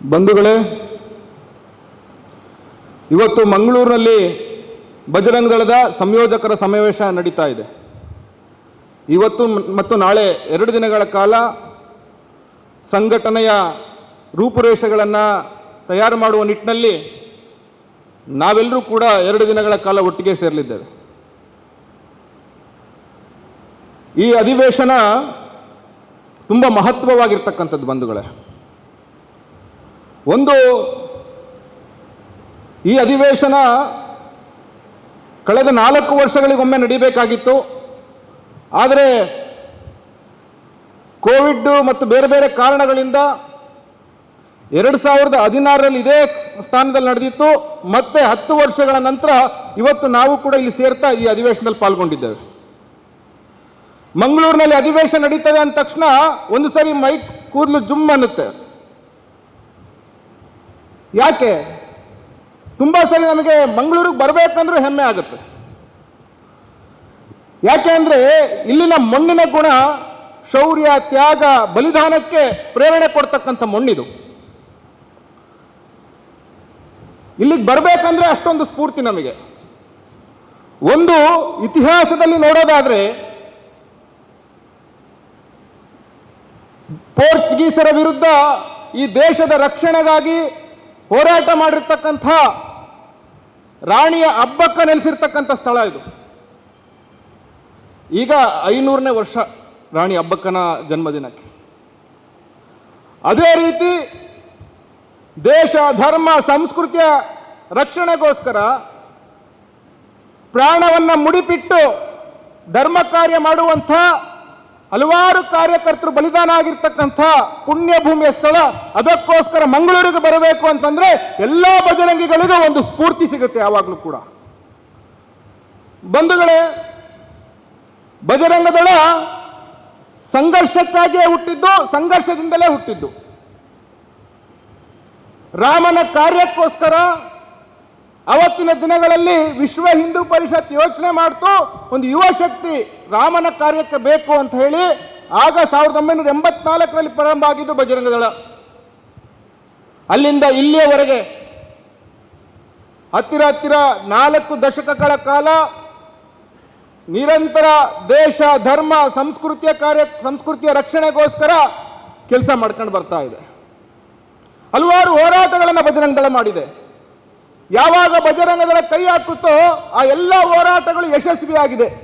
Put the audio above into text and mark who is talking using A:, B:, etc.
A: ಬಂಧುಗಳೇ, ಇವತ್ತು ಮಂಗಳೂರಿನಲ್ಲಿ ಬಜರಂಗ ದಳದ ಸಂಯೋಜಕರ ಸಮಾವೇಶ ನಡೀತಾ ಇದೆ. ಇವತ್ತು ಮತ್ತು ನಾಳೆ 2 ದಿನಗಳ ಕಾಲ ಸಂಘಟನೆಯ ರೂಪುರೇಷೆಗಳನ್ನು ತಯಾರು ಮಾಡುವ ನಿಟ್ಟಿನಲ್ಲಿ ನಾವೆಲ್ಲರೂ ಕೂಡ 2 ದಿನಗಳ ಕಾಲ ಒಟ್ಟಿಗೆ ಸೇರಲಿದ್ದೇವೆ. ಈ ಅಧಿವೇಶನ ತುಂಬ ಮಹತ್ವವಾಗಿರ್ತಕ್ಕಂಥದ್ದು ಬಂಧುಗಳೇ. ಒಂದು, ಈ ಅಧಿವೇಶನ ಕಳೆದ 4 ವರ್ಷಗಳಿಗೊಮ್ಮೆ ನಡೀಬೇಕಾಗಿತ್ತು. ಆದರೆ ಕೋವಿಡ್ ಮತ್ತು ಬೇರೆ ಬೇರೆ ಕಾರಣಗಳಿಂದ 2016ರಲ್ಲಿ ಇದೇ ಸ್ಥಾನದಲ್ಲಿ ನಡೆದಿತ್ತು. ಮತ್ತೆ 10 ವರ್ಷಗಳ ನಂತರ ಇವತ್ತು ನಾವು ಕೂಡ ಇಲ್ಲಿ ಸೇರ್ತಾ ಈ ಅಧಿವೇಶನದಲ್ಲಿ ಪಾಲ್ಗೊಂಡಿದ್ದೇವೆ. ಮಂಗಳೂರಿನಲ್ಲಿ ಅಧಿವೇಶನ ನಡೀತದೆ ಅಂದ ತಕ್ಷಣ ಒಂದು ಸರಿ ಮೈಕ್ ಕೂದಲು ಜುಮ್ ಅನ್ನುತ್ತೆ. ಯಾಕೆ? ತುಂಬ ಸರಿ ನಮಗೆ ಮಂಗಳೂರಿಗೆ ಬರಬೇಕಂದ್ರೆ ಹೆಮ್ಮೆ ಆಗುತ್ತೆ. ಯಾಕೆ ಅಂದರೆ ಇಲ್ಲಿನ ಮಣ್ಣಿನ ಗುಣ, ಶೌರ್ಯ, ತ್ಯಾಗ, ಬಲಿದಾನಕ್ಕೆ ಪ್ರೇರಣೆ ಕೊಡ್ತಕ್ಕಂಥ ಮಣ್ಣಿದು. ಇಲ್ಲಿಗೆ ಬರಬೇಕಂದ್ರೆ ಅಷ್ಟೊಂದು ಸ್ಫೂರ್ತಿ ನಮಗೆ. ಒಂದು, ಇತಿಹಾಸದಲ್ಲಿ ನೋಡೋದಾದ್ರೆ ಪೋರ್ಚುಗೀಸರ ವಿರುದ್ಧ ಈ ದೇಶದ ರಕ್ಷಣೆಗಾಗಿ ಹೋರಾಟ ಮಾಡಿರ್ತಕ್ಕಂಥ ರಾಣಿಯ ಅಬ್ಬಕ್ಕ ನೆಲೆಸಿರ್ತಕ್ಕಂಥ ಸ್ಥಳ ಇದು. ಈಗ 500ನೇ ವರ್ಷ ರಾಣಿ ಅಬ್ಬಕ್ಕನ ಜನ್ಮದಿನಕ್ಕೆ. ಅದೇ ರೀತಿ ದೇಶ, ಧರ್ಮ, ಸಂಸ್ಕೃತಿಯ ರಕ್ಷಣೆಗೋಸ್ಕರ ಪ್ರಾಣವನ್ನು ಮುಡಿಪಿಟ್ಟು ಧರ್ಮ ಕಾರ್ಯ ಮಾಡುವಂಥ ಹಲವಾರು ಕಾರ್ಯಕರ್ತರು ಬಲಿದಾನ ಆಗಿರ್ತಕ್ಕಂಥ ಪುಣ್ಯ ಭೂಮಿಯ ಸ್ಥಳ. ಅದಕ್ಕೋಸ್ಕರ ಮಂಗಳೂರಿಗೆ ಬರಬೇಕು ಅಂತಂದ್ರೆ ಎಲ್ಲ ಬಜರಂಗಿಗಳಿಗೂ ಒಂದು ಸ್ಫೂರ್ತಿ ಸಿಗುತ್ತೆ ಯಾವಾಗಲೂ ಕೂಡ. ಬಂಧುಗಳೇ, ಬಜರಂಗ ದಳ ಸಂಘರ್ಷಕ್ಕಾಗಿಯೇ ಹುಟ್ಟಿದ್ದು, ಸಂಘರ್ಷದಿಂದಲೇ ಹುಟ್ಟಿದ್ದು. ರಾಮನ ಕಾರ್ಯಕ್ಕೋಸ್ಕರ ಅವತ್ತಿನ ದಿನಗಳಲ್ಲಿ ವಿಶ್ವ ಹಿಂದೂ ಪರಿಷತ್ ಯೋಚನೆ ಮಾಡ್ತು, ಒಂದು ಯುವ ಶಕ್ತಿ ರಾಮನ ಕಾರ್ಯಕ್ಕೆ ಬೇಕು ಅಂತ ಹೇಳಿ ಆಗ 1984ರಲ್ಲಿ ಪ್ರಾರಂಭ ಆಗಿದ್ದು ಬಜರಂಗ ದಳ. ಅಲ್ಲಿಂದ ಇಲ್ಲಿಯವರೆಗೆ ಹತ್ತಿರ 4 ದಶಕಗಳ ಕಾಲ ನಿರಂತರ ದೇಶ, ಧರ್ಮ, ಸಂಸ್ಕೃತಿಯ ರಕ್ಷಣೆಗೋಸ್ಕರ ಕೆಲಸ ಮಾಡ್ಕೊಂಡು ಬರ್ತಾ ಇದೆ. ಹಲವಾರು ಹೋರಾಟಗಳನ್ನು ಬಜರಂಗ ದಳ ಮಾಡಿದೆ. ಯಾವಾಗ ಬಜರಂಗ ದಳ ಕೈ ಹಾಕುತ್ತೋ ಆ ಎಲ್ಲ ಹೋರಾಟಗಳು ಯಶಸ್ವಿಯಾಗಿದೆ.